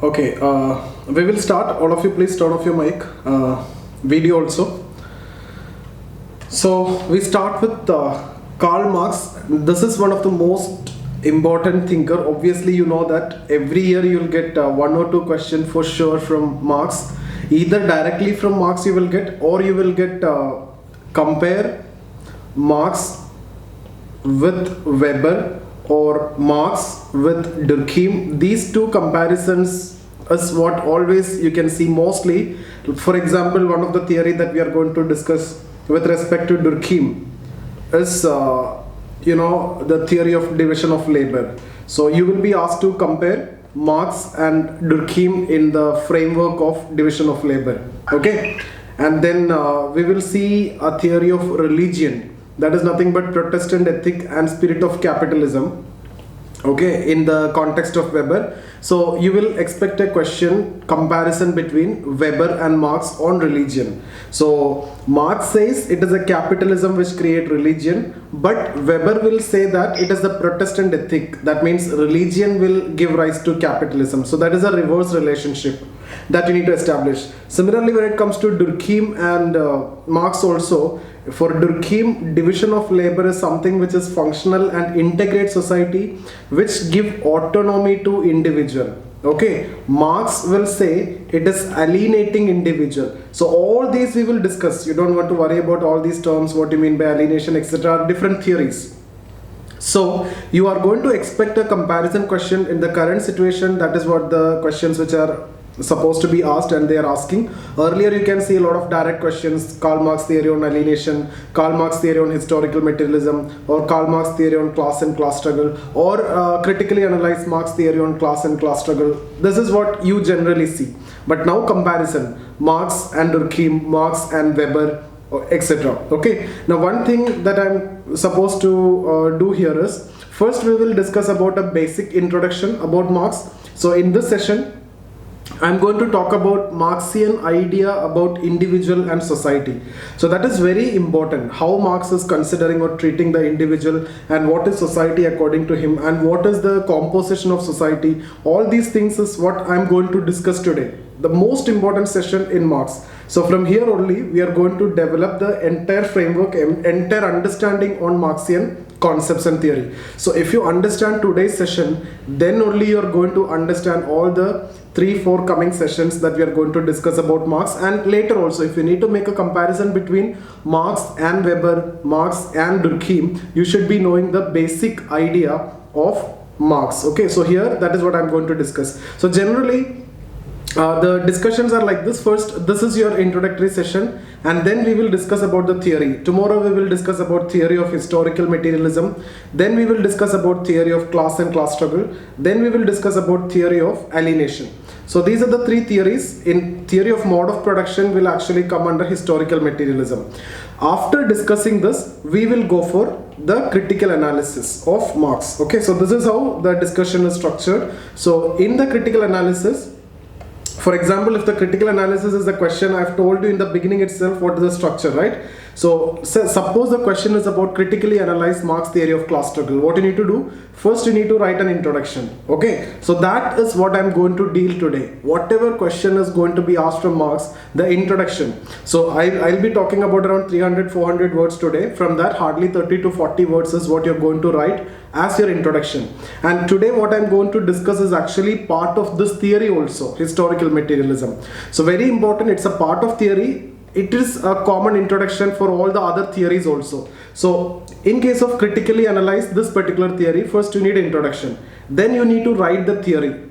Okay, we will start. All of you, please turn off your mic. Video also. So we start with Karl Marx. This is one of the most important thinker. Obviously, you know that every year you will get one or two questions for sure from Marx. Either directly from Marx you will get, or you will get compare Marx with Weber or Marx with Durkheim. These two comparisons is what always you can see mostly. For example, one of the theory that we are going to discuss with respect to Durkheim is the theory of division of labor. So you will be asked to compare Marx and Durkheim in the framework of division of labor. Okay, and then we will see a theory of religion, that is nothing but Protestant ethic and spirit of capitalism, okay, in the context of Weber. So you will expect a question comparison between Weber and Marx on religion. So Marx says it is a capitalism which create religion, but Weber will say that it is the Protestant ethic, that means religion will give rise to capitalism. So that is a reverse relationship that you need to establish. Similarly, when it comes to Durkheim and Marx also, for Durkheim, division of labor is something which is functional and integrate society, which give autonomy to individual. Okay, Marx will say it is alienating individual. So all these we will discuss. You don't want to worry about all these terms, what you mean by alienation, etc. Different theories. So you are going to expect a comparison question in the current situation. That is what the questions which are supposed to be asked and they are asking. Earlier you can see a lot of direct questions, Karl Marx theory on alienation, Karl Marx theory on historical materialism, or Karl Marx theory on class and class struggle, or critically analyze Marx theory on class and class struggle. This is what you generally see. But now comparison, Marx and Durkheim, Marx and Weber, etc. Okay, now one thing that I'm supposed to do here is, first we will discuss about a basic introduction about Marx. So in this session I'm going to talk about Marxian idea about individual and society. So that is very important, how Marx is considering or treating the individual, and what is society according to him, and what is the composition of society. All these things is what I'm going to discuss today, the most important session in Marx. So from here only we are going to develop the entire framework, entire understanding on Marxian concepts and theory. So if you understand today's session, then only you are going to understand all the 3-4 coming sessions that we are going to discuss about Marx. And later also, if you need to make a comparison between Marx and Weber, Marx and Durkheim, you should be knowing the basic idea of Marx. Okay, so here that is what I'm going to discuss. So generally the discussions are like this. First, this is your introductory session, and then we will discuss about the theory. Tomorrow we will discuss about theory of historical materialism. Then we will discuss about theory of class and class struggle. Then we will discuss about theory of alienation. So these are the three theories. In theory of mode of production will actually come under historical materialism. After discussing this, we will go for the critical analysis of Marx. Okay, so this is how the discussion is structured. So in the critical analysis, for example, if the critical analysis is the question, I've told you in the beginning itself what is the structure, right? So suppose the question is about critically analyze Marx theory of class struggle. What you need to do? First you need to write an introduction. Okay, so that is what I'm going to deal today. Whatever question is going to be asked from Marx, the introduction. So I'll be talking about around 300-400 words today. From that, hardly 30 to 40 words is what you're going to write as your introduction. And today what I'm going to discuss is actually part of this theory also, historical materialism. So very important, it's a part of theory. It is a common introduction for all the other theories also. So in case of critically analyze this particular theory, first you need introduction. Then you need to write the theory.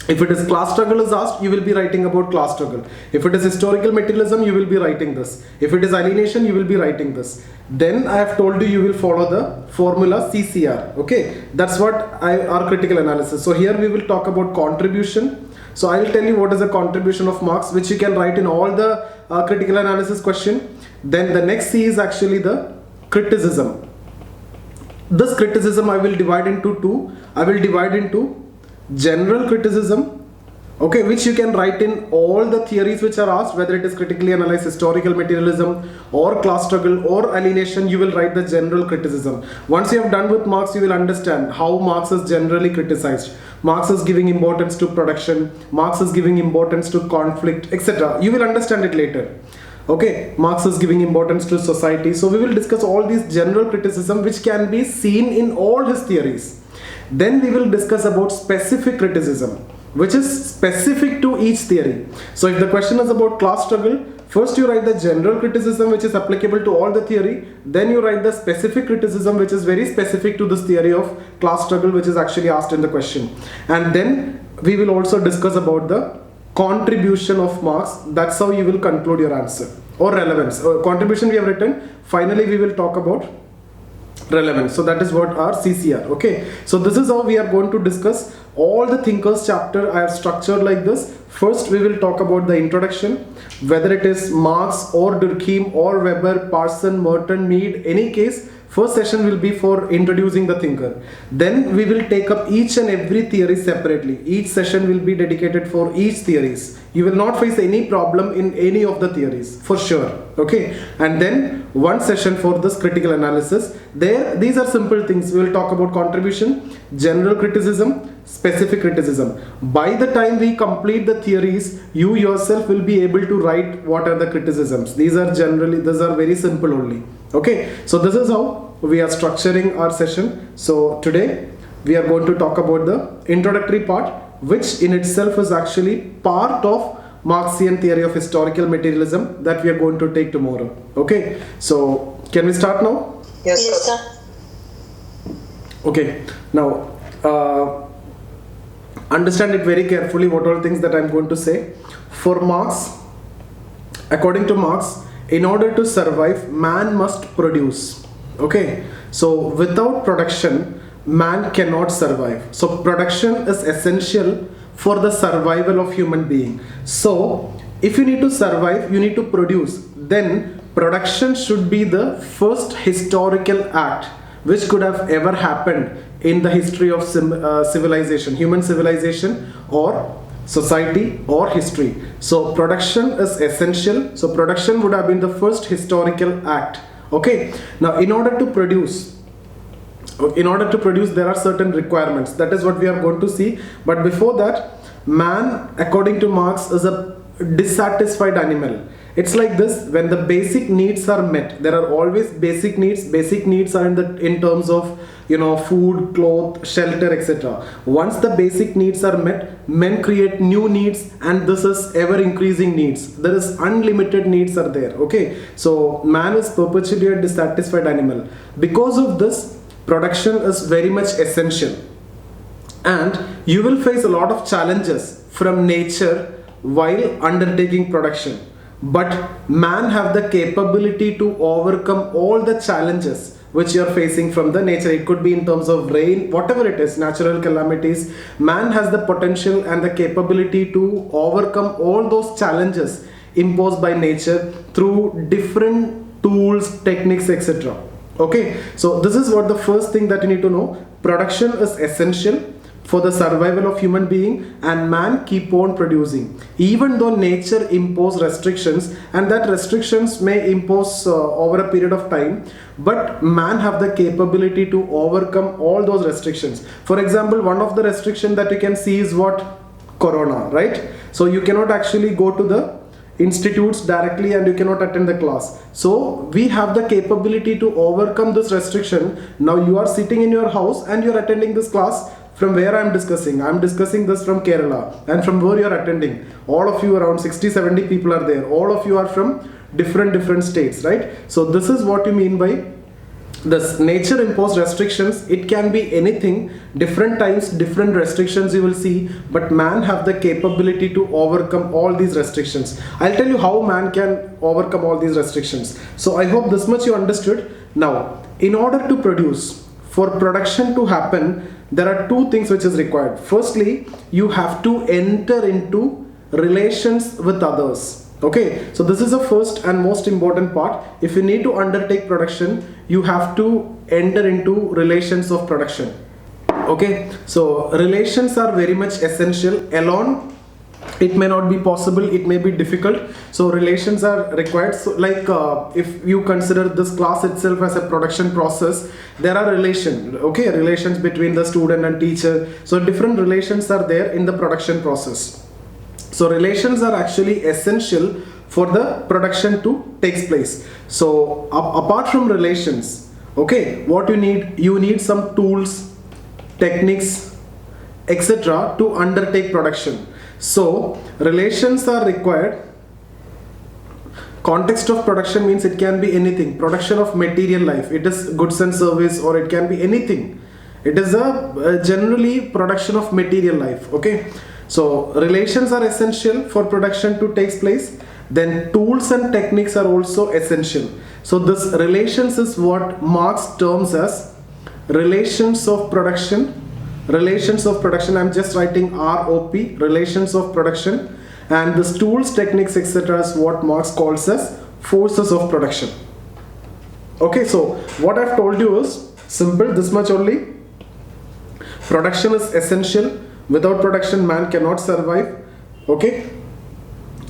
If it is class struggle is asked, you will be writing about class struggle. If it is historical materialism, you will be writing this. If it is alienation, you will be writing this. Then I have told you will follow the formula CCR. Okay, that's what our critical analysis. So here we will talk about contribution. So I will tell you what is the contribution of Marx, which you can write in all the critical analysis question. Then the next C is actually the criticism. This criticism I will divide into two. I will divide into general criticism, okay, which you can write in all the theories which are asked, whether it is critically analyzed historical materialism or class struggle or alienation. You will write the general criticism. Once you have done with Marx, you will understand how Marx is generally criticized. Marx is giving importance to production, Marx is giving importance to conflict, etc. You will understand it later. Okay, Marx is giving importance to society. So we will discuss all these general criticism which can be seen in all his theories. Then we will discuss about specific criticism, which is specific to each theory. So if the question is about class struggle, first you write the general criticism which is applicable to all the theory, then you write the specific criticism which is very specific to this theory of class struggle, which is actually asked in the question. And then we will also discuss about the contribution of Marx. That's how you will conclude your answer. Or relevance. Contribution we have written. Finally we will talk about relevance. So that is what our CCR. Okay, so this is how we are going to discuss all the thinkers chapter. I have structured like this. First we will talk about the introduction, whether it is Marx or Durkheim or Weber, Parson, Merton, Mead, any case. First session will be for introducing the thinker. Then we will take up each and every theory separately. Each session will be dedicated for each theories. You will not face any problem in any of the theories, for sure. Okay, and then one session for this critical analysis. There, these are simple things. We will talk about contribution, general criticism, specific criticism. By the time we complete the theories, you yourself will be able to write what are the criticisms. These are very simple only. Okay, so this is how we are structuring our session. So today we are going to talk about the introductory part, which in itself is actually part of Marxian theory of historical materialism that we are going to take tomorrow. Okay, so can we start now? Yes, sir. Okay, now understand it very carefully what all things that I am going to say. For Marx, according to Marx, in order to survive, man must produce. Okay, so without production, man cannot survive. So production is essential for the survival of human being. So if you need to survive, you need to produce. Then production should be the first historical act which could have ever happened in the history of civilization, human civilization or society or history. So production is essential. So production would have been the first historical act. Okay, now in order to produce, there are certain requirements. That is what we are going to see. But before that, man, according to Marx, is a dissatisfied animal. It's like this: when the basic needs are met, there are always basic needs. Basic needs are in terms of, you know, food, cloth, shelter, etc. Once the basic needs are met, men create new needs, and this is ever increasing needs. There is unlimited needs are there. Okay, so man is perpetually a dissatisfied animal. Because of this, production is very much essential, and you will face a lot of challenges from nature while undertaking production. But man have the capability to overcome all the challenges which you are facing from the nature. It could be in terms of rain, whatever it is, natural calamities. Man has the potential and the capability to overcome all those challenges imposed by nature through different tools, techniques, etc. Okay, so this is what the first thing that you need to know. Production is essential for the survival of human being, and man keep on producing. Even though nature impose restrictions, and that restrictions may impose over a period of time, but man have the capability to overcome all those restrictions. For example, one of the restriction that you can see is what? Corona, right? So you cannot actually go to the institutes directly and you cannot attend the class. So we have the capability to overcome this restriction. Now you are sitting in your house and you are attending this class. From where I am discussing this from Kerala, and from where you are attending. All of you, around 60-70 people are there. All of you are from different states, right? So this is what you mean by this nature imposed restrictions. It can be anything, different times, different restrictions you will see, but man have the capability to overcome all these restrictions. I'll tell you how man can overcome all these restrictions. So I hope this much you understood. Now, in order to produce, for production to happen, there are two things which is required. Firstly, you have to enter into relations with others. Okay, so this is the first and most important part. If you need to undertake production, you have to enter into relations of production. Okay, so relations are very much essential. Alone, It may not be possible, it may be difficult, so relations are required. So like if you consider this class itself as a production process, there are relations between the student and teacher, so different relations are there in the production process. So relations are actually essential for the production to takes place. So apart from relations, okay, what you need some tools, techniques, etc. to undertake production. So relations are required. Context of production means it can be anything. Production of material life, it is goods and service, or it can be anything. It is a generally production of material life. Okay, so relations are essential for production to take place. Then tools and techniques are also essential. So this relations is what Marx terms as relations of production. Relations of production, I'm just writing ROP, relations of production, and the tools, techniques, etc. is what Marx calls as forces of production. Okay, so what I've told you is simple, this much only. Production is essential. Without production, man cannot survive. Okay,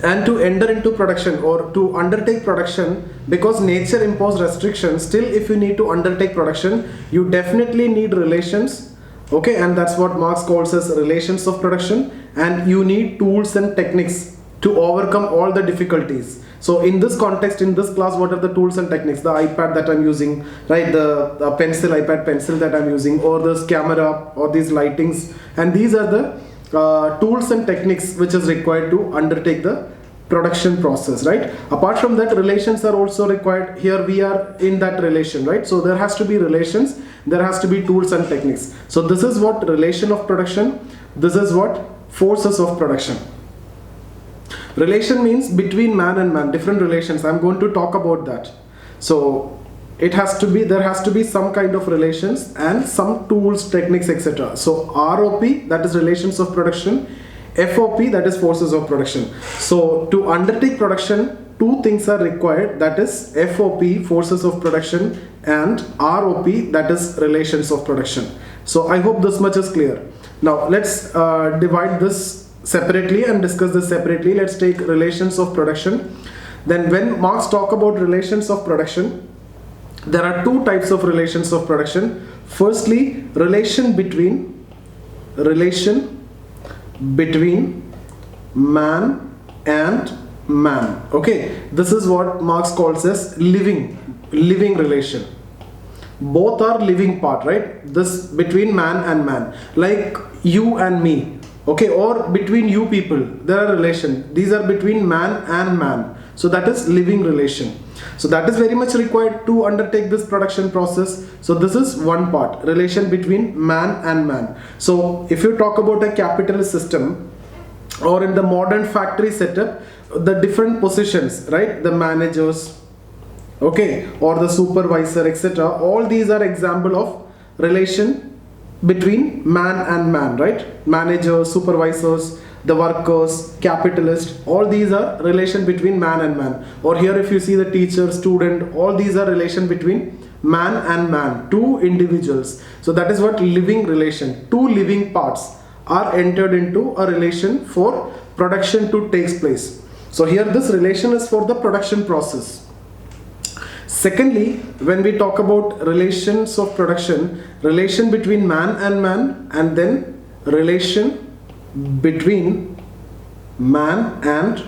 and to enter into production or to undertake production, because nature imposed restrictions, still if you need to undertake production, you definitely need relations. Okay, and that's what Marx calls as relations of production, and you need tools and techniques to overcome all the difficulties. So in this context, in this class, what are the tools and techniques? The iPad that I'm using, right? The pencil, iPad pencil that I'm using, or this camera, or these lightings, and these are the tools and techniques which is required to undertake the production process, right? Apart from that, relations are also required. Here we are in that relation, right? So there has to be relations, there has to be tools and techniques. So this is what relation of production, this is what forces of production. Relation means between man and man, different relations. I'm going to talk about that. So it has to be, there has to be some kind of relations and some tools, techniques, etc. So ROP, that is relations of production. FOP, that is forces of production. So to undertake production, two things are required, that is FOP, forces of production, and ROP, that is relations of production. So I hope this much is clear. Now let's divide this separately and discuss this separately. Let's take relations of production. Then when Marx talk about relations of production, there are two types of relations of production. Firstly, relation between man and man. Okay, this is what Marx calls as living relation. Both are living part, right? This between man and man, like you and me, okay, or between you people, there are relation. These are between man and man. So that is living relation. So that is very much required to undertake this production process. So this is one part, relation between man and man. So if you talk about a capitalist system, or in the modern factory setup, the different positions, right? The managers, okay, or the supervisor, etc. All these are example of relation between man and man, right? Managers, supervisors, the workers, capitalist, all these are relation between man and man. Or here if you see the teacher, student, all these are relation between man and man, two individuals. So that is what living relation, two living parts are entered into a relation for production to take place. So here this relation is for the production process. Secondly, when we talk about relations of production, relation between man, and then relation between man and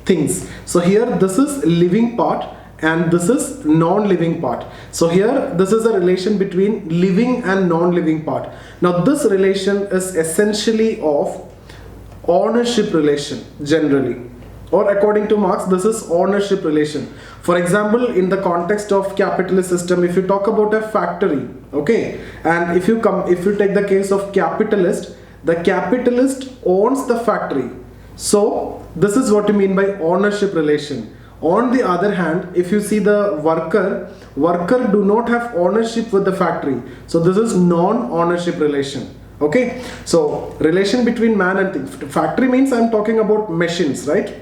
things. So here this is living part and this is non-living part. So here this is a relation between living and non-living part. Now this relation is essentially of ownership relation generally, or according to Marx this is ownership relation. For example, in the context of capitalist system, if you talk about a factory, okay, and if you take the case of capitalist, the capitalist owns the factory. So this is what you mean by ownership relation. On the other hand, if you see the worker do not have ownership with the factory. So this is non-ownership relation. Okay, so relation between man and thing. Factory means I'm talking about machines, right?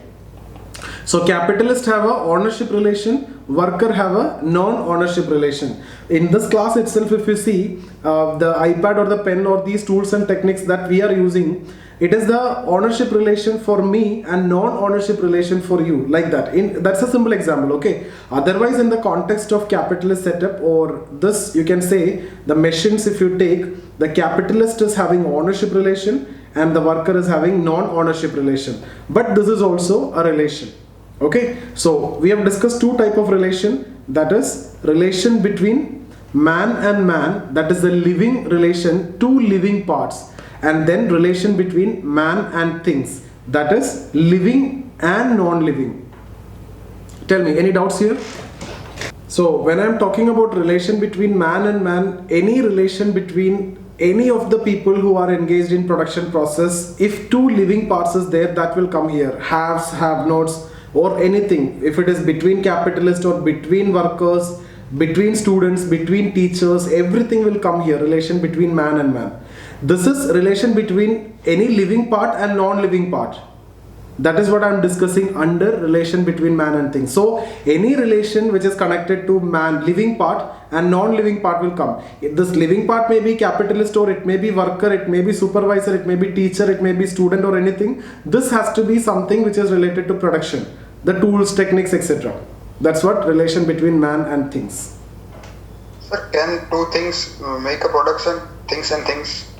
So capitalist have a ownership relation, worker have a non-ownership relation. In this class itself, if you see the iPad or the pen or these tools and techniques that we are using, it is the ownership relation for me and non-ownership relation for you, like that. That's a simple example, okay? Otherwise, in the context of capitalist setup, or this, you can say the machines, if you take, the capitalist is having ownership relation and the worker is having non-ownership relation. But this is also a relation, okay? So we have discussed two type of relation, that is relation between man and man, that is the living relation, two living parts, and then relation between man and things, that is living and non-living. Tell me, any doubts here? So when I'm talking about relation between man and man, any relation between any of the people who are engaged in production process, if two living parts is there, that will come here, haves, have-nots, or anything. If it is between capitalists or between workers, between students, between teachers, everything will come here, relation between man and man. This is relation between any living part and non-living part. That is what I am discussing under relation between man and things. So any relation which is connected to man, living part, and non-living part will come. This living part may be capitalist, or it may be worker, it may be supervisor, it may be teacher, it may be student, or anything. This has to be something which is related to production, the tools, techniques, etc. That's what relation between man and things. Sir, can two things make a production? Things and things?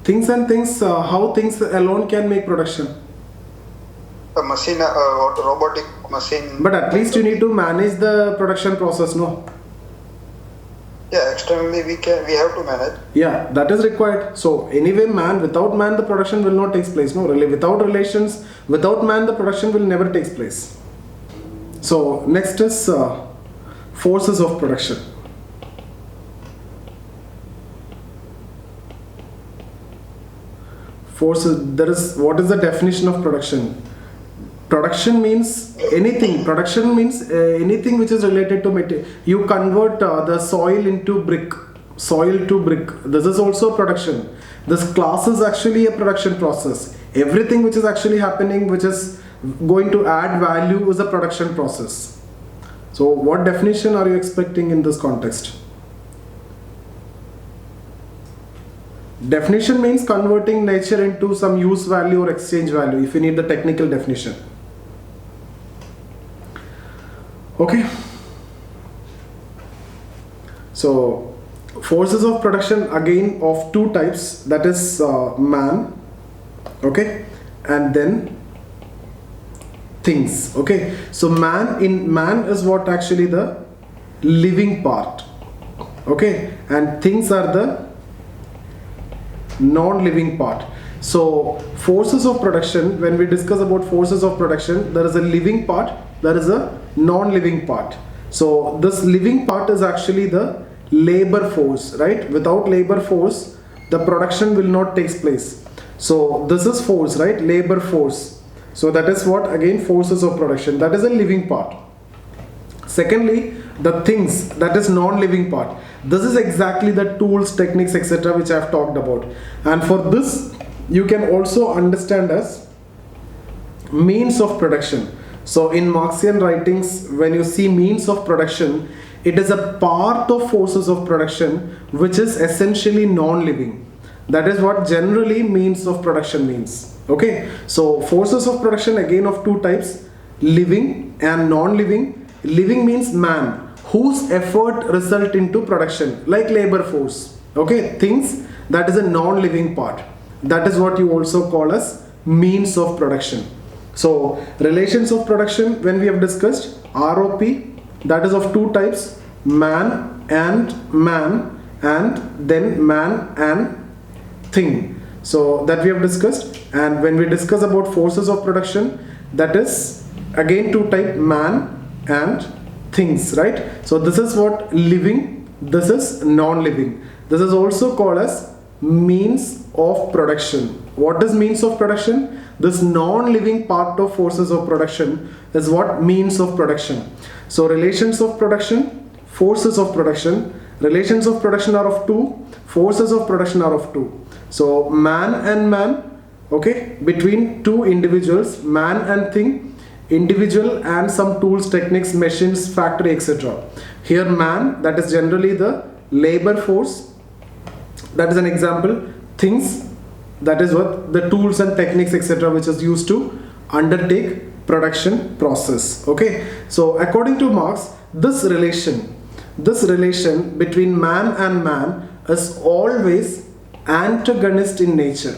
Things and things, how things alone can make production? A machine, or robotic machine. But at least you need to manage the production process, no? Yeah, externally we have to manage. Yeah, that is required. So anyway, without man the production will not take place. No, really, without relations, without man the production will never take place. So next is forces of production. Forces, there is, what is the definition of production? Production means anything. Production means anything which is related to material. You convert the soil into brick, soil to brick. This is also production. This class is actually a production process. Everything which is actually happening, which is going to add value, is a production process. So what definition are you expecting in this context? Definition means converting nature into some use value or exchange value, if you need the technical definition. Okay. So forces of production again of two types, that is man, okay, and then things. Okay, so man is what actually the living part, okay, and things are the non-living part. So forces of production, when we discuss about forces of production, there is a living part, there is a non-living part. So this living part is actually the labor force, right? Without labor force the production will not take place. So this is force, right? Labor force. So that is what, again, forces of production, that is a living part. Secondly, the things, that is non-living part. This is exactly the tools, techniques, etc. which I have talked about. And for this you can also understand as means of production. So in Marxian writings, when you see means of production, it is a part of forces of production which is essentially non-living. That is what generally means of production means. Okay, so forces of production again of two types, living and non-living. Living means man, whose effort result into production, like labor force. Okay, things, that is a non-living part. That is what you also call as means of production. So relations of production, when we have discussed ROP, that is of two types, man, and then man and thing. So that we have discussed. And when we discuss about forces of production, that is again two type, man and things, right? So this is what living, this is non-living. This is also called as means of production. What is means of production? This non-living part of forces of production is what means of production. So relations of production, forces of production. Relations of production are of two, forces of production are of two. So man and man, okay, between two individuals, man and thing, individual and some tools, techniques, machines, factory, etc. Here man, that is generally the labor force, that is an example. Things, that is what the tools and techniques etc which is used to undertake production process. Okay, so according to Marx, this relation between man and man is always antagonist in nature.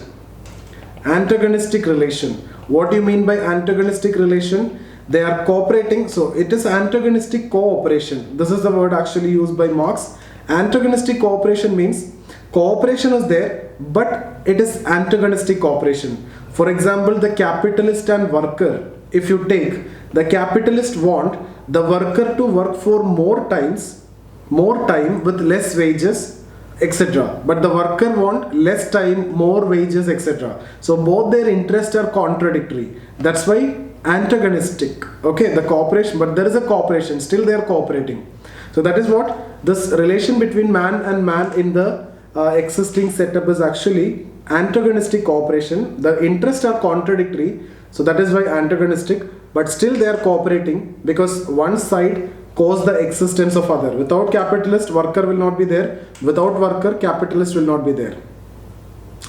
Antagonistic relation. What do you mean by antagonistic relation? They are cooperating, so it is antagonistic cooperation. This is the word actually used by Marx. Antagonistic cooperation means cooperation is there, but it is antagonistic cooperation. For example, the capitalist and worker, if you take, the capitalist want the worker to work for more time with less wages, etc. But the worker want less time, more wages, etc. So both their interests are contradictory. That's why antagonistic. Okay, the cooperation, but there is a cooperation, still they are cooperating. So that is what this relation between man and man in the existing setup is actually antagonistic cooperation. The interests are contradictory, so that is why antagonistic, but still they are cooperating because one side cause the existence of other. Without capitalist, worker will not be there. Without worker, capitalist will not be there.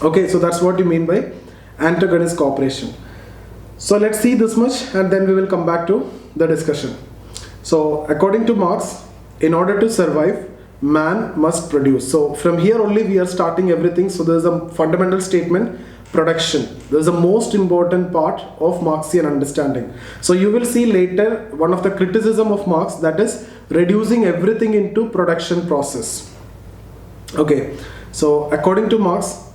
Okay, so that's what you mean by antagonist cooperation. So let's see this much and then we will come back to the discussion. So according to Marx, in order to survive, man must produce. So from here only we are starting everything. So there is a fundamental statement, production. This is the most important part of Marxian understanding. So you will see later one of the criticism of Marx, that is reducing everything into production process. Okay, so according to Marx,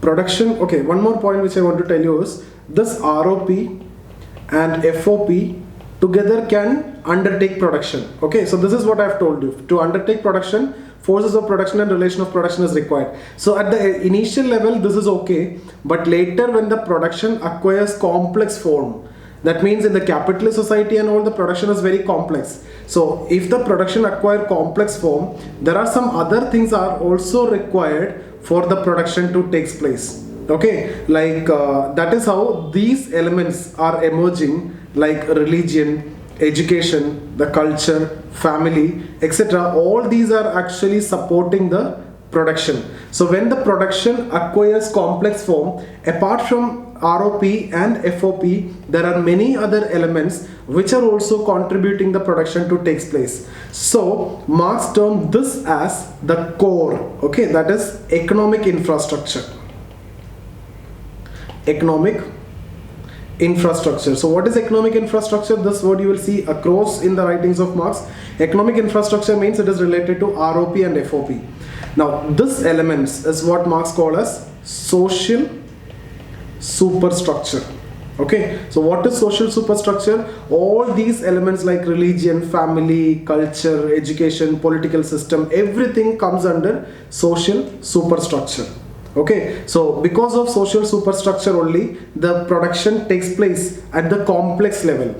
production, okay, one more point which I want to tell you is this ROP and FOP together can undertake production. Okay, so this is what I have told you. To undertake production, forces of production and relation of production is required. So at the initial level this is okay, but later when the production acquires complex form, that means in the capitalist society and all, the production is very complex. So if the production acquire complex form, there are some other things are also required for the production to take place. Okay, like that is how these elements are emerging, like religion, education, the culture, family, etc. All these are actually supporting the production. So when the production acquires complex form, apart from ROP and FOP, there are many other elements which are also contributing the production to take place. So Marx termed this as the core. Okay, that is economic infrastructure. Economic infrastructure. So what is economic infrastructure? This word you will see across in the writings of Marx. Economic infrastructure means it is related to ROP and FOP. Now this elements is what Marx called as social superstructure. Okay, so what is social superstructure? All these elements like religion, family, culture, education, political system, everything comes under social superstructure. Okay, so because of social superstructure only, the production takes place at the complex level.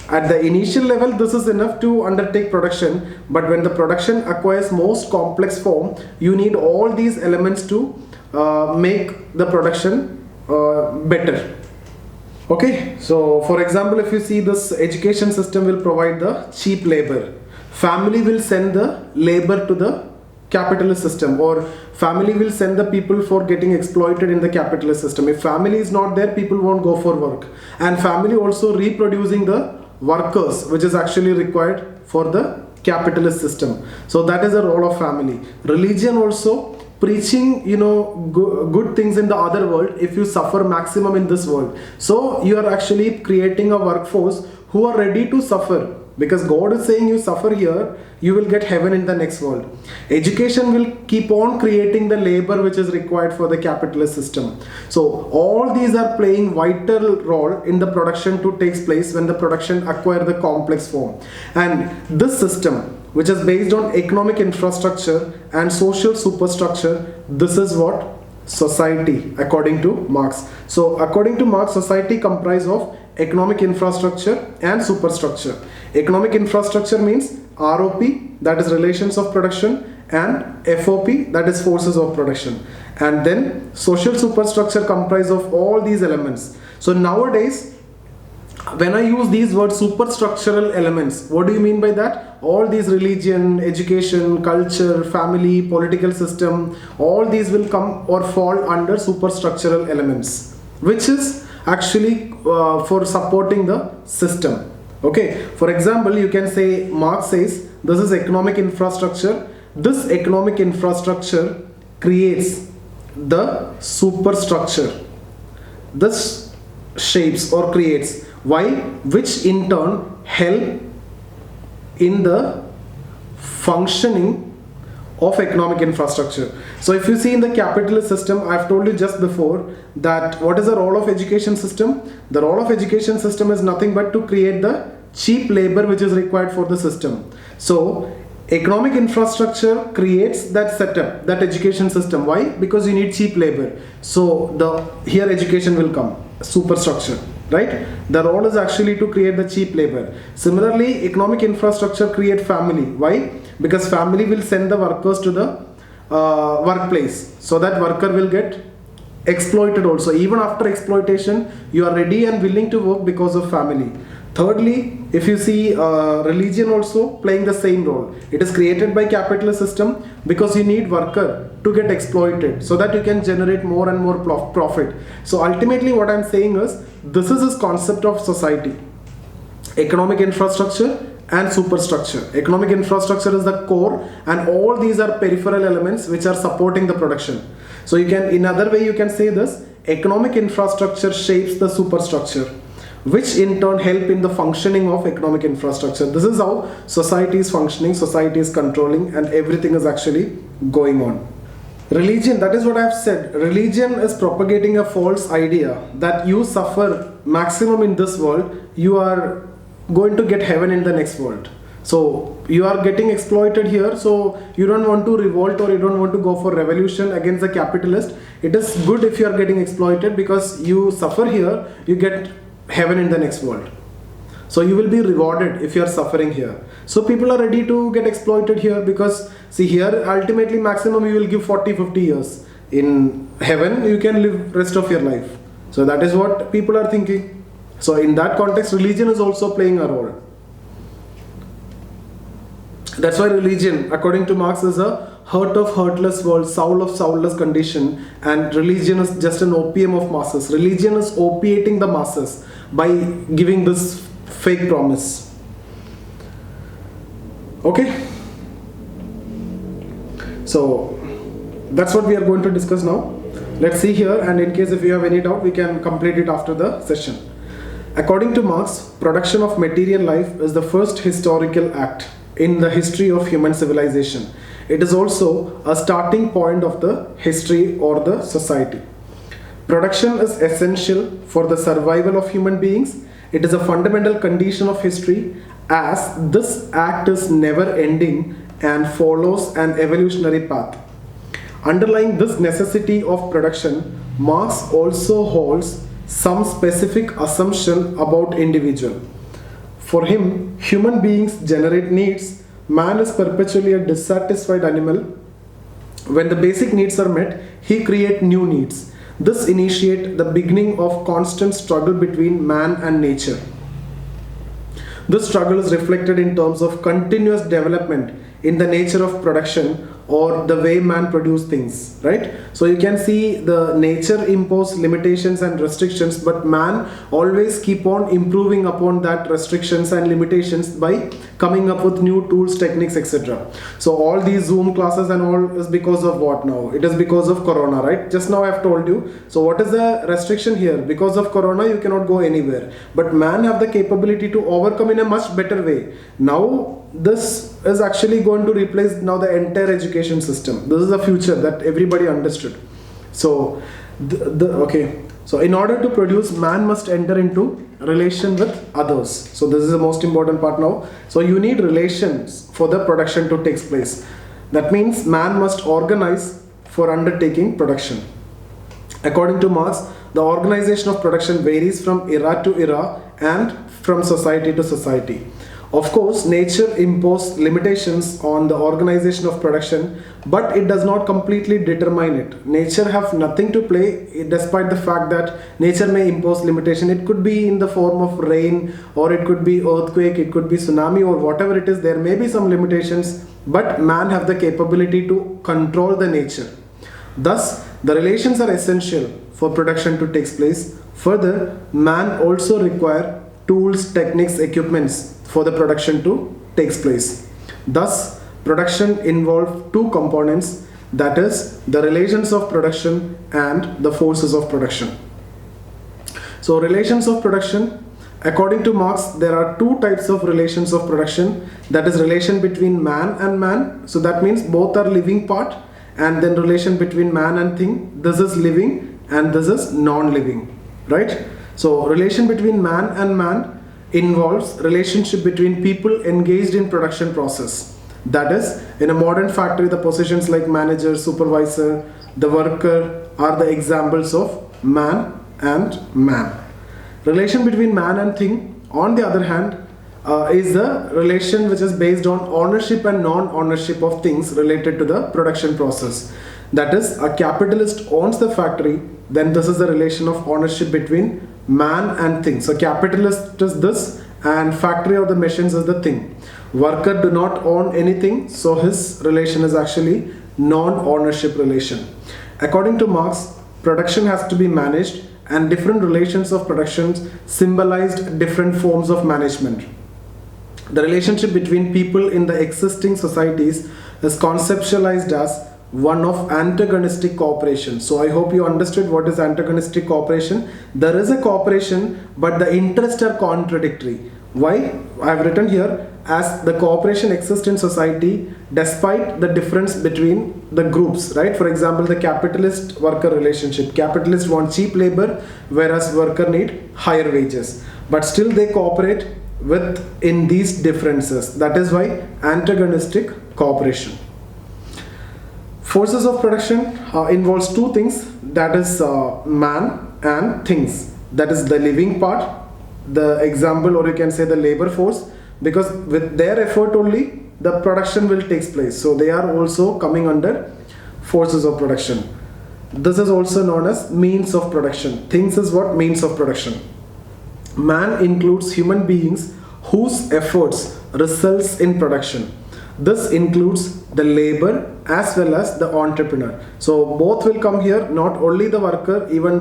At the initial level, this is enough to undertake production, but when the production acquires most complex form, you need all these elements to make the production better. Okay, so for example, if you see this education system will provide the cheap labor, family will send the labor to the capitalist system, or family will send the people for getting exploited in the capitalist system. If family is not there, people won't go for work, and family also reproducing the workers which is actually required for the capitalist system. So that is the role of family. Religion also preaching, you know, good things in the other world if you suffer maximum in this world. So you are actually creating a workforce who are ready to suffer, because God is saying you suffer here, you will get heaven in the next world. Education will keep on creating the labor which is required for the capitalist system. So all these are playing vital role in the production to takes place when the production acquire the complex form. And this system, which is based on economic infrastructure and social superstructure, this is what society according to Marx. So according to Marx, society comprised of economic infrastructure and superstructure. Economic infrastructure means ROP, that is relations of production, and FOP, that is forces of production. And then social superstructure comprised of all these elements. So nowadays when I use these words superstructural elements, what do you mean by that? All these religion, education, culture, family, political system, all these will come or fall under superstructural elements, which is actually for supporting the system. Okay, for example, you can say Marx says this is economic infrastructure. This economic infrastructure creates the superstructure. This shapes or creates. Why? Which in turn help in the functioning of economic infrastructure. So if you see in the capitalist system, I've told you just before that what is the role of education system? The role of education system is nothing but to create the cheap labor which is required for the system. So economic infrastructure creates that setup, that education system. Why? Because you need cheap labor. So here education will come, superstructure, right? The role is actually to create the cheap labor. Similarly, economic infrastructure create family. Why? Because family will send the workers to the workplace, so that worker will get exploited also. Even after exploitation, you are ready and willing to work because of family. Thirdly, if you see religion also playing the same role. It is created by capitalist system because you need worker to get exploited so that you can generate more and more profit. So ultimately what I'm saying is, this is this concept of society. Economic infrastructure and superstructure. Economic infrastructure is the core and all these are peripheral elements which are supporting the production. So you can, in other way you can say this, economic infrastructure shapes the superstructure, which in turn help in the functioning of economic infrastructure. This is how society is functioning, society is controlling, and everything is actually going on. Religion, that is what I have said. Religion is propagating a false idea that you suffer maximum in this world, you are going to get heaven in the next world. So you are getting exploited here, so you don't want to revolt or you don't want to go for revolution against the capitalist. It is good if you are getting exploited because you suffer here, you get heaven in the next world. So you will be rewarded if you are suffering here. So people are ready to get exploited here because see here ultimately maximum you will give 40-50 years. In heaven you can live rest of your life. So that is what people are thinking. So in that context religion is also playing a role. That's why religion according to Marx is a heart of heartless world, soul of soulless condition, and religion is just an opium of masses. Religion is opiating the masses by giving this fake promise. Okay, so that's what we are going to discuss now. Let's see here, and in case if you have any doubt we can complete it after the session. According to Marx, production of material life is the first historical act in the history of human civilization. It is also a starting point of the history or the society. Production is essential for the survival of human beings. It is a fundamental condition of history as this act is never ending and follows an evolutionary path. Underlying this necessity of production, Marx also holds some specific assumption about individual. For him, human beings generate needs. Man is perpetually a dissatisfied animal. When the basic needs are met, he creates new needs. This initiates the beginning of constant struggle between man and nature. This struggle is reflected in terms of continuous development in the nature of production or the way man produce things, right? So you can see the nature impose limitations and restrictions, but man always keep on improving upon that restrictions and limitations by coming up with new tools, techniques, etc. So all these Zoom classes and all is because of what now? It is because of Corona, right? Just now I have told you. So what is the restriction here? Because of Corona you cannot go anywhere, but man have the capability to overcome in a much better way. Now this is actually going to replace now the entire education system. This is the future that everybody understood. So okay, so in order to produce, man must enter into relation with others. So this is the most important part now. So you need relations for the production to take place. That means man must organize for undertaking production. According to Marx, the organization of production varies from era to era and from society to society. Of course, nature imposes limitations on the organization of production, but it does not completely determine it. Nature have nothing to play, despite the fact that nature may impose limitation. It could be in the form of rain, or it could be earthquake, it could be tsunami, or whatever it is. There may be some limitations, but man have the capability to control the nature. Thus, the relations are essential for production to take place. Further, man also require tools, techniques, equipments for the production to takes place. Thus, production involves two components, that is the relations of production and the forces of production. So relations of production, according to Marx, there are two types of relations of production, that is relation between man and man. So that means both are living part, and then relation between man and thing, this is living and this is non-living, right? So relation between man and man involves relationship between people engaged in production process. That is, in a modern factory, the positions like manager, supervisor, the worker are the examples of man and man. Relation between man and thing, on the other hand, is the relation which is based on ownership and non-ownership of things related to the production process. That is, a capitalist owns the factory, then this is the relation of ownership between man and thing. So capitalist is this, and factory or the machines is the thing. Worker do not own anything, so his relation is actually non-ownership relation. According to Marx, production has to be managed, and different relations of productions symbolized different forms of management. The relationship between people in the existing societies is conceptualized as one of antagonistic cooperation. So I hope you understood what is antagonistic cooperation. There is a cooperation, but the interests are contradictory. Why? I have written here, as the cooperation exists in society despite the difference between the groups, right? For example, the capitalist worker relationship. Capitalist want cheap labor, whereas worker need higher wages. But still they cooperate in these differences. That is why antagonistic cooperation. Forces of production involves two things, that is man and things. That is the living part, the example, or you can say the labor force, because with their effort only the production will take place. So they are also coming under forces of production. This is also known as means of production. Things is what? Means of production. Man includes human beings whose efforts results in production. This includes the labor as well as the entrepreneur. So both will come here, not only the worker, even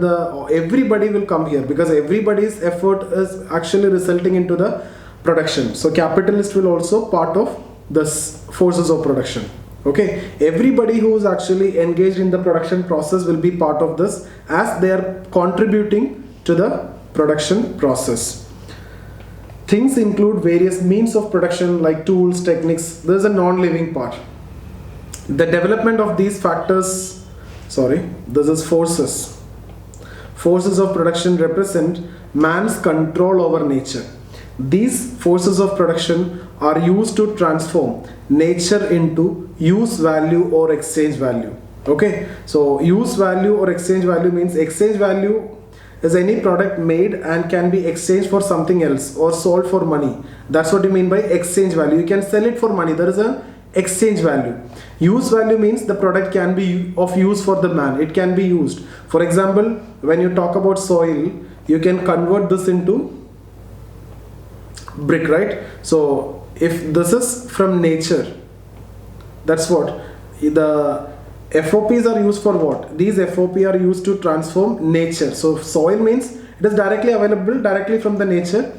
everybody will come here, because everybody's effort is actually resulting into the production. So capitalist will also part of this forces of production. Okay, everybody who is actually engaged in the production process will be part of this, as they are contributing to the production process. Things include various means of production like tools, techniques. There is a non-living part. The development of these factors, this is forces. Forces of production represent man's control over nature. These forces of production are used to transform nature into use value or exchange value. Okay, so use value or exchange value means exchange value is any product made and can be exchanged for something else or sold for money. That's what you mean by exchange value. You can sell it for money. There is an exchange value. Use value means the product can be of use for the man. It can be used. For example, when you talk about soil, you can convert this into brick, right? So if this is from nature, that's what the FOPs are used for. What? These FOP are used to transform nature. So soil means it is directly available directly from the nature,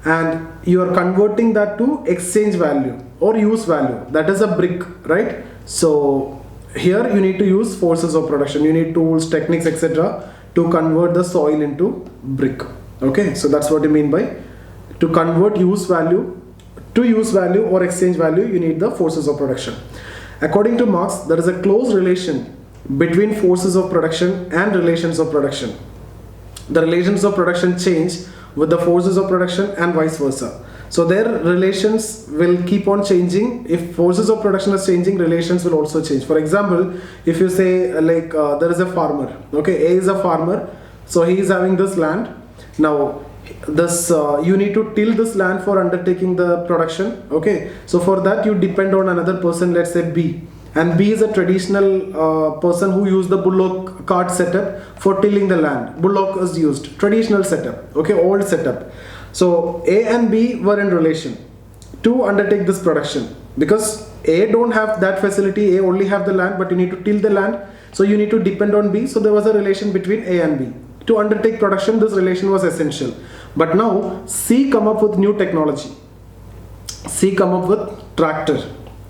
and you are converting that to exchange value or use value. That is a brick, right? So here you need to use forces of production. You need tools, techniques, etc. to convert the soil into brick. Okay, so that's what you mean by to convert use value to use value or exchange value. You need the forces of production. According to Marx, there is a close relation between forces of production and relations of production. The relations of production change with the forces of production and vice versa. So their relations will keep on changing. If forces of production is changing, relations will also change. For example, if you say there is a farmer, okay, A is a farmer, so he is having this land. Now this you need to till this land for undertaking the production. Okay, so for that you depend on another person, let's say B, and B is a traditional person who used the bullock cart setup for tilling the land. Bullock is used, traditional setup, okay, old setup. So A and B were in relation to undertake this production, because A don't have that facility, A only have the land, but you need to till the land, so you need to depend on B. So there was a relation between A and B. To undertake production, this relation was essential. But now C come up with new technology. C come up with tractor.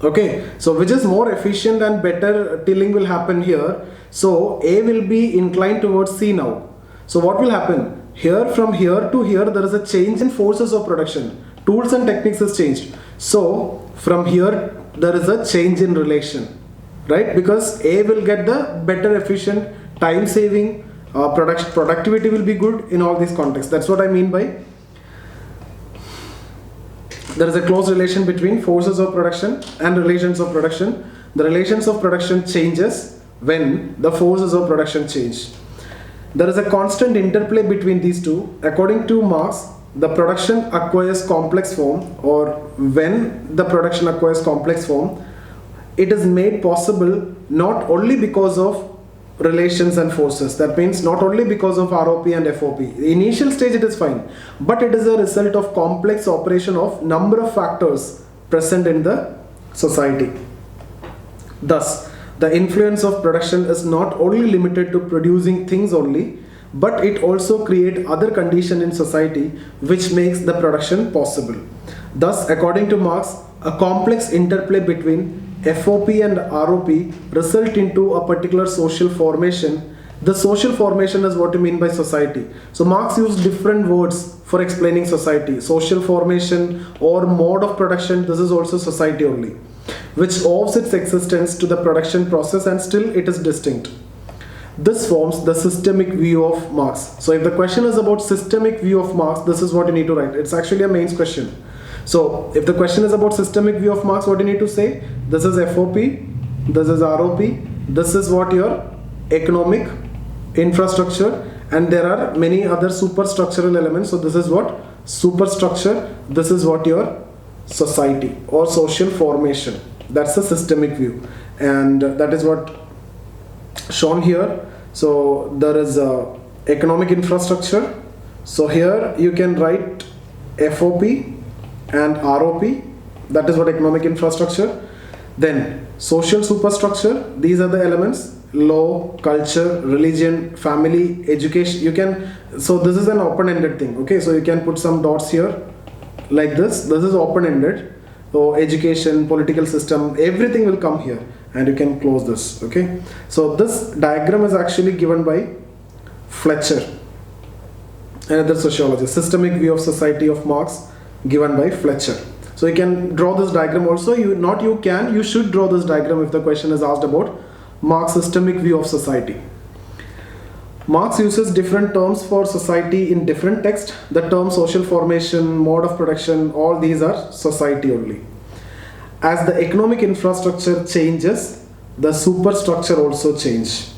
Okay, so which is more efficient and better tilling will happen here. So A will be inclined towards C now. So what will happen? Here, from here to here, there is a change in forces of production. Tools and techniques has changed. So from here, there is a change in relation, right? Because A will get the better efficient, time saving, productivity will be good in all these contexts. That's what I mean by there is a close relation between forces of production and relations of production. The relations of production changes when the forces of production change. There is a constant interplay between these two. According to Marx, the production acquires complex form, or when the production acquires complex form, it is made possible not only because of relations and forces. That means not only because of ROP and FOP. The initial stage it is fine, but it is a result of complex operation of number of factors present in the society. Thus, the influence of production is not only limited to producing things only, but it also creates other conditions in society which makes the production possible. Thus, according to Marx, a complex interplay between FOP and ROP result into a particular social formation. The social formation is what you mean by society. So Marx used different words for explaining society. Social formation or mode of production, this is also society only, which owes its existence to the production process and still it is distinct. This forms the systemic view of Marx. So if the question is about systemic view of Marx, this is what you need to write. It's actually a mains question. So if the question is about systemic view of Marx, what do you need to say? This is FOP, this is ROP, this is what your economic infrastructure, and there are many other superstructural elements. So this is what superstructure, this is what your society or social formation. That's the systemic view, and that is what shown here. So there is a economic infrastructure. So here you can write FOP and ROP, that is what economic infrastructure. Then social superstructure, these are the elements: law, culture, religion, family, education. You can, so this is an open-ended thing. Okay, so you can put some dots here like this. This is open-ended. So education, political system, everything will come here, and you can close this. Okay, so this diagram is actually given by Fletcher, another sociologist. Systemic view of society of Marx, given by Fletcher. So you can draw this diagram also. You should draw this diagram if the question is asked about Marx's systemic view of society. Marx uses different terms for society in different texts. The term social formation, mode of production, all these are society only. As the economic infrastructure changes, the superstructure also changes.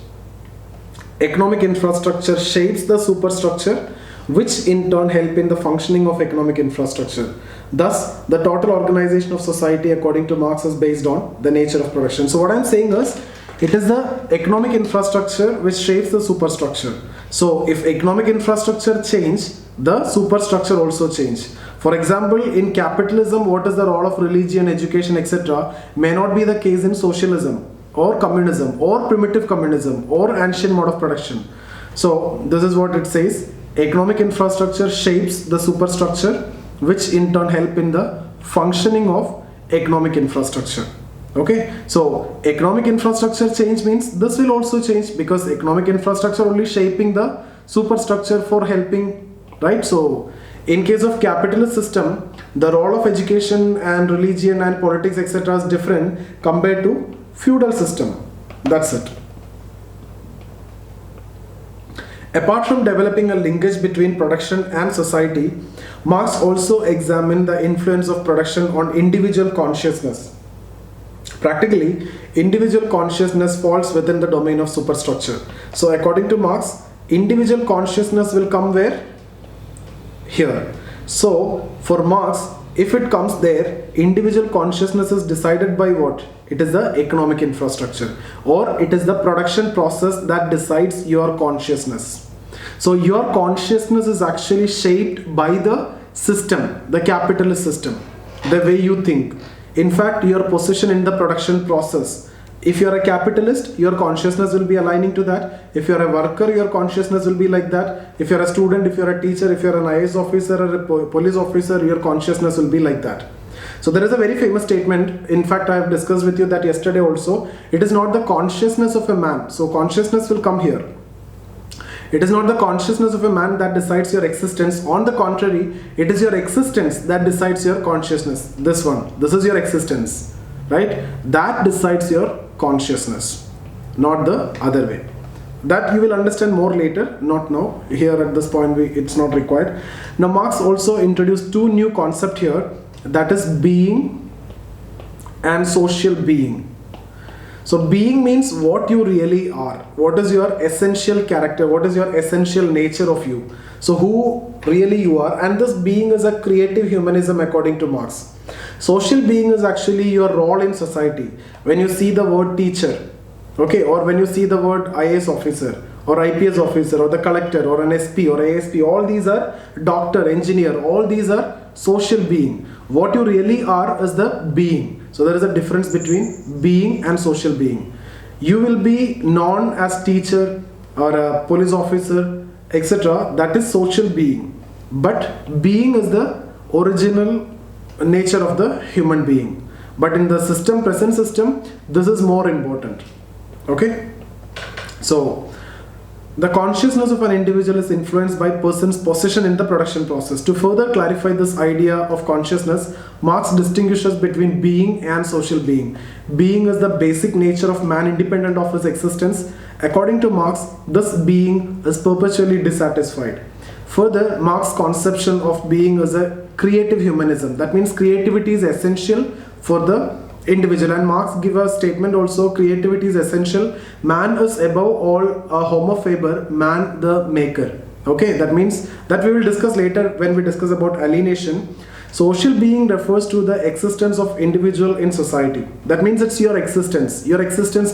Economic infrastructure shapes the superstructure, which in turn help in the functioning of economic infrastructure. Thus, the total organization of society according to Marx is based on the nature of production. So what I am saying is, it is the economic infrastructure which shapes the superstructure. So if economic infrastructure change, the superstructure also change. For example, in capitalism, what is the role of religion, education, etc. may not be the case in socialism or communism or primitive communism or ancient mode of production. So this is what it says: economic infrastructure shapes the superstructure, which in turn help in the functioning of economic infrastructure. Okay, so economic infrastructure change means this will also change, because economic infrastructure only shaping the superstructure for helping, right? So in case of capitalist system, the role of education and religion and politics etc. is different compared to feudal system. That's it. Apart from developing a linkage between production and society, Marx also examined the influence of production on individual consciousness. Practically, individual consciousness falls within the domain of superstructure. So according to Marx, individual consciousness will come where? here. So for Marx, if it comes there, individual consciousness is decided by what? It is the economic infrastructure, or it is the production process that decides your consciousness. So your consciousness is actually shaped by the system, the capitalist system, the way you think. In fact, your position in the production process. If you are a capitalist, your consciousness will be aligning to that. If you are a worker, your consciousness will be like that. If you are a student, if you are a teacher, if you are an IAS officer or a police officer, your consciousness will be like that. So there is a very famous statement. In fact, I have discussed with you that yesterday also. It is not the consciousness of a man. So consciousness will come here. It is not the consciousness of a man that decides your existence. On the contrary, it is your existence that decides your consciousness. This one. This is your existence. Right? That decides your consciousness, not the other way. That you will understand more later, not now. Here at this point, it's not required. Now, Marx also introduced two new concepts here, that is being and social being. So, being means what you really are. What is your essential character? What is your essential nature of you? So, who really you are. And this being is a creative humanism according to Marx. Social being is actually your role in society. When you see the word teacher, okay, or when you see the word IAS officer or IPS officer or the collector or an SP or ASP, all these are doctor, engineer, all these are social being. What you really are is the being. So there is a difference between being and social being. You will be known as teacher or a police officer, etc. That is social being. But being is the original nature of the human being. But in the system, present system, this is more important. Okay? So, the consciousness of an individual is influenced by person's position in the production process. To further clarify this idea of consciousness, Marx distinguishes between being and social being. Being is the basic nature of man independent of his existence. According to Marx, this being is perpetually dissatisfied. Further, Marx's conception of being is a creative humanism. That means creativity is essential for the individual. And Marx gives a statement also, creativity is essential. Man is above all a homo faber, man the maker. Okay, that means that we will discuss later when we discuss about alienation. Social being refers to the existence of individual in society. That means it's your existence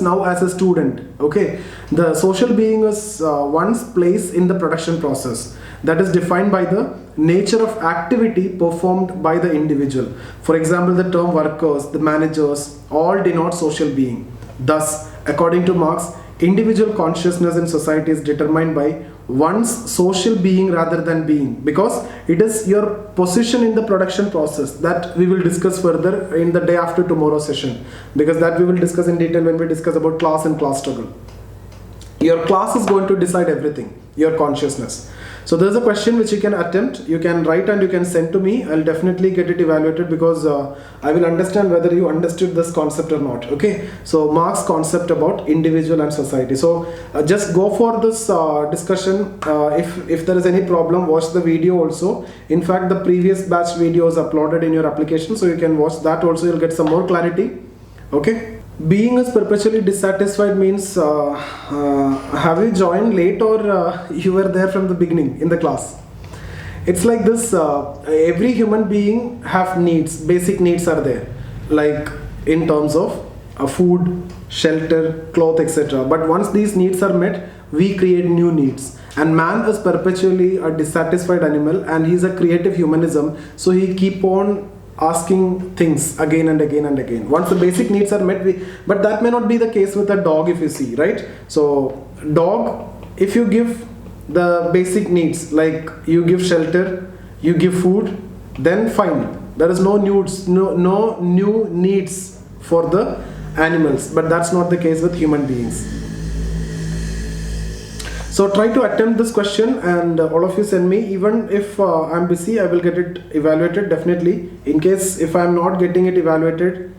now as a student. Okay, the social being is one's place in the production process. That is defined by the nature of activity performed by the individual. For example, the term workers, the managers, all denote social being. Thus, according to Marx, individual consciousness in society is determined by one's social being rather than being, because it is your position in the production process that we will discuss further in the day after tomorrow session, because that we will discuss in detail when we discuss about class and class struggle. Your class is going to decide everything, your consciousness. So there is a question which you can attempt, you can write and you can send to me. I'll definitely get it evaluated, because I will understand whether you understood this concept or not. Okay, so Marx's concept about individual and society. So just go for this discussion. If there is any problem, watch the video also. In fact, the previous batch video is uploaded in your application, so you can watch that also. You'll get some more clarity. Okay. Being is perpetually dissatisfied means have you joined late or you were there from the beginning in the class? It's like this, every human being have needs, basic needs are there, like in terms of food, shelter, cloth, etc. But once these needs are met, we create new needs. And man is perpetually a dissatisfied animal, and he's a creative humanism, so he keep on asking things again and again and again. Once the basic needs are met, but that may not be the case with a dog, if you see, right? So dog, if you give the basic needs, like you give shelter, you give food, then fine, there is no new needs for the animals. But that's not the case with human beings. So try to attempt this question, and all of you send me. Even if I'm busy, I will get it evaluated definitely. In case if I'm not getting it evaluated,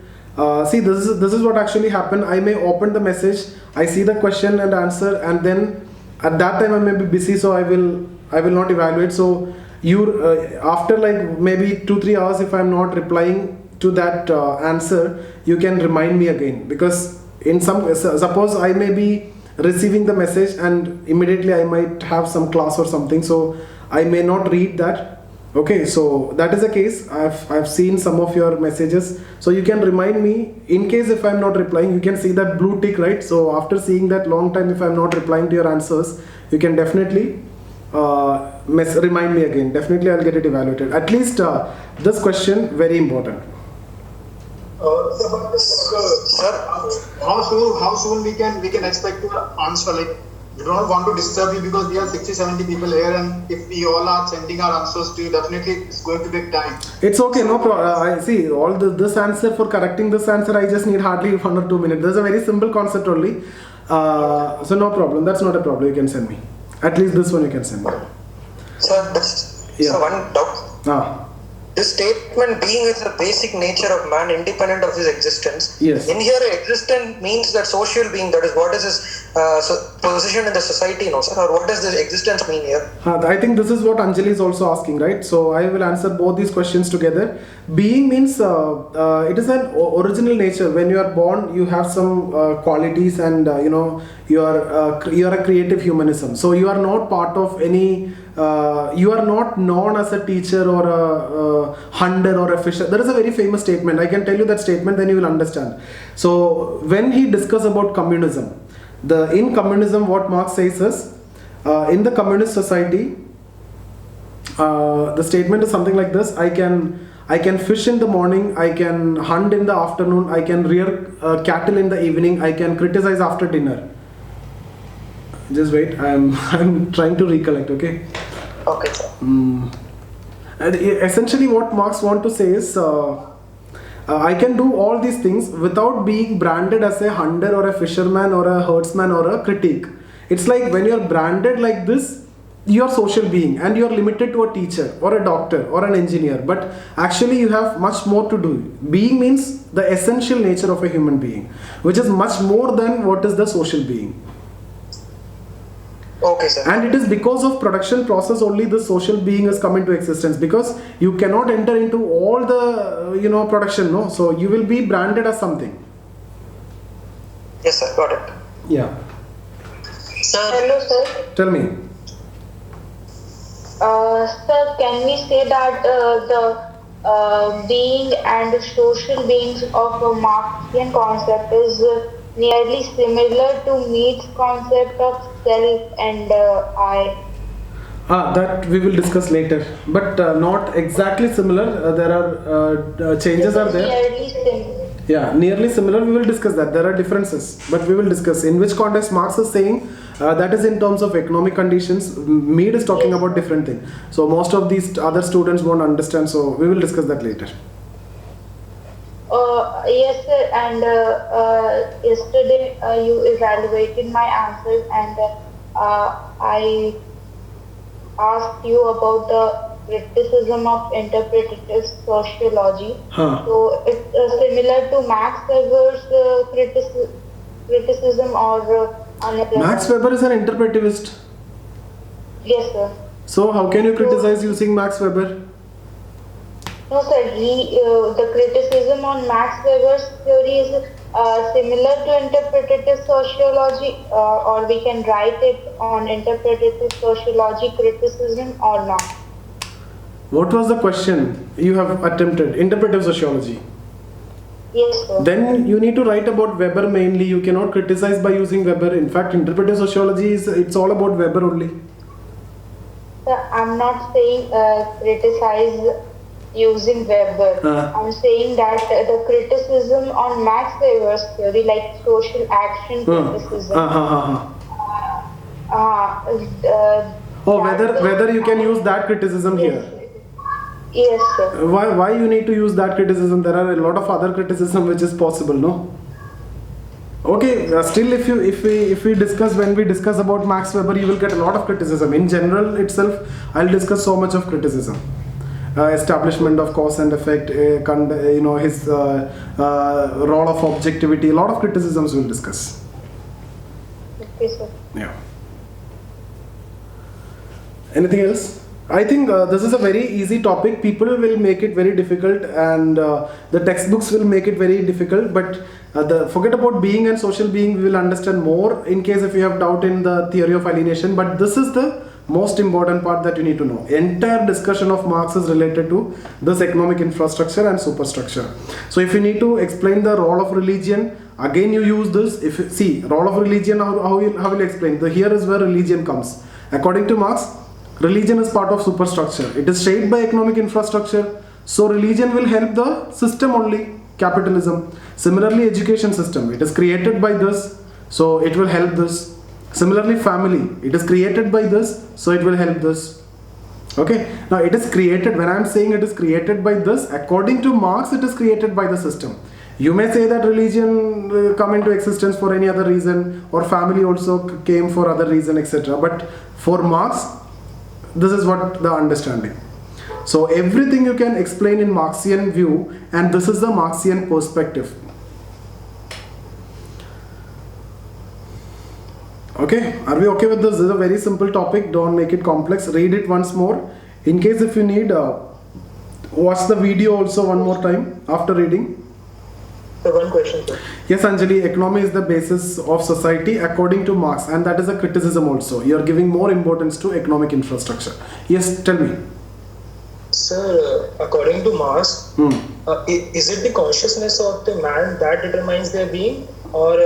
see, this is what actually happened. I may open the message, I see the question and answer, and then at that time I may be busy, so I will not evaluate. So you after like maybe 2-3 hours, if I'm not replying to that answer, you can remind me again, because in some, suppose I may be receiving the message and immediately I might have some class or something, so I may not read that. Okay, so that is the case. I've seen some of your messages. So you can remind me in case if I'm not replying, you can see that blue tick, right? So after seeing that long time, if I'm not replying to your answers, you can definitely remind me again. Definitely I'll get it evaluated. At least this question, very important. Sir, how soon we can expect to answer? Like, we don't want to disturb you because we have 60-70 people here, and if we all are sending our answers to you, definitely it's going to take time. It's okay, no problem. I see all this answer, for correcting this answer, I just need hardly 1 or 2 minutes. There's a very simple concept only. So no problem. That's not a problem. You can send me. At least this one you can send me. Sir, Yeah. so one doubt. This statement, being is the basic nature of man, independent of his existence. Yes. In here, existent means that social being, that is what is his position in the society, no sir? Or what does this existence mean here? I think this is what Anjali is also asking, right? So I will answer both these questions together. Being means it is an original nature. When you are born, you have some qualities, and you are a creative humanism. So you are not part of any. You are not known as a teacher or a hunter or a fisher. There is a very famous statement. I can tell you that statement, then you will understand. So when he discusses about communism, in communism, what Marx says is, in the communist society, the statement is something like this: I can fish in the morning, I can hunt in the afternoon, I can rear cattle in the evening, I can criticize after dinner. Just wait, I'm trying to recollect. Okay. Okay, sir. And essentially, what Marx want to say is, I can do all these things without being branded as a hunter or a fisherman or a herdsman or a critic. It's like when you are branded like this, you are social being and you are limited to a teacher or a doctor or an engineer. But actually, you have much more to do. Being means the essential nature of a human being, which is much more than what is the social being. Okay, sir. And it is because of production process only the social being has come into existence, because you cannot enter into all the production, no. So you will be branded as something. Yes, sir. Got it. Yeah. Sir. Hello, sir. Tell me. Sir, can we say that the being and social beings of a Marxian concept is nearly similar to Mead's concept of self and I? That we will discuss later, but not exactly similar. There are changes are there. Nearly similar. Yeah, nearly similar. We will discuss that. There are differences, but we will discuss in which context Marx is saying that is in terms of economic conditions. Mead is talking about different thing. So most of these other students won't understand. So we will discuss that later. Yes, sir. And yesterday you evaluated my answers, and I asked you about the criticism of interpretative sociology. So it's similar to Max Weber's criticism or another. Max Weber is an interpretivist. Yes, sir. So how can you criticize using Max Weber? No, sir. The criticism on Max Weber's theory is similar to interpretative sociology, or we can write it on interpretative sociology criticism or not. What was the question you have attempted? Interpretive sociology. Yes, sir. Then you need to write about Weber mainly. You cannot criticize by using Weber. In fact, interpretive sociology it's all about Weber only. Sir, I'm not saying criticize using Weber. I'm saying that the criticism on Max Weber's theory, like social action criticism. Whether you can use that criticism Yes. here. Yes, sir. Why you need to use that criticism? There are a lot of other criticism which is possible, no? Okay, still if we discuss, when we discuss about Max Weber, you will get a lot of criticism. In general itself, I'll discuss so much of criticism. Establishment of cause and effect, his role of objectivity, a lot of criticisms we'll discuss. Okay, sir. Yeah. Anything else? I think this is a very easy topic. People will make it very difficult, and the textbooks will make it very difficult. But forget about being and social being. We will understand more in case if you have doubt in the theory of alienation. But this is the most important part that you need to know. Entire discussion of Marx is related to this economic infrastructure and superstructure. So if you need to explain the role of religion, again you use this. If you see role of religion, how will you explain? Here is where religion comes. According to Marx, religion is part of superstructure. It is shaped by economic infrastructure. So religion will help the system only, capitalism. Similarly, education system, it is created by this, so it will help this. Similarly, family, it is created by this, so it will help this. Okay, now it is created, when I am saying it is created by this, according to Marx, it is created by the system. You may say that religion come into existence for any other reason, or family also came for other reason, etc. But for Marx, this is what the understanding. So everything you can explain in Marxian view, and this is the Marxian perspective. Okay, are we okay with this? This is a very simple topic, don't make it complex. Read it once more. In case if you need, watch the video also one more time after reading. So one question, sir. Yes, Anjali, economy is the basis of society according to Marx, and that is a criticism also. You are giving more importance to economic infrastructure. Yes, tell me. Sir, according to Marx, is it the consciousness of the man that determines their being, or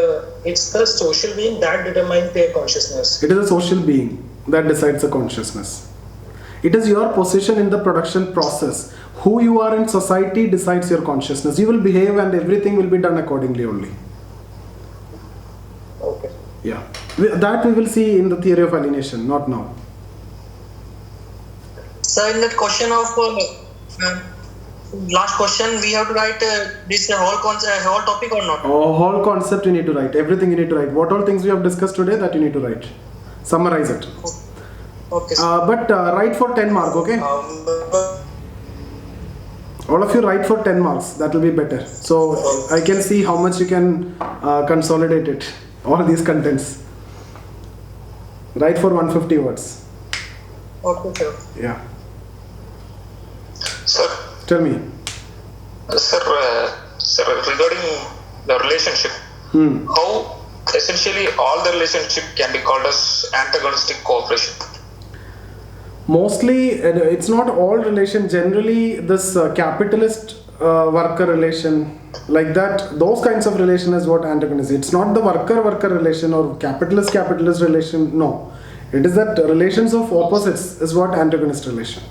it's the social being that determines their consciousness? It is a social being that decides the consciousness. It is your position in the production process. Who you are in society decides your consciousness. You will behave and everything will be done accordingly only. Okay. Yeah. That we will see in the theory of alienation, not now. So in that question of last question, we have to write this whole topic or not? Whole concept you need to write. Everything you need to write. What all things we have discussed today, that you need to write. Summarize it. Okay. But write for 10 marks, okay? All of you write for 10 marks. That will be better. So I can see how much you can consolidate it. All these contents. Write for 150 words. Okay, sir. Yeah. Sir, Tell me. sir, regarding the relationship, how essentially all the relationship can be called as antagonistic cooperation? Mostly, it's not all relation. Generally, this capitalist worker relation, like that, those kinds of relation is what antagonist. It's not the worker relation or capitalist relation. No, it is that relations of opposites is what antagonist relation.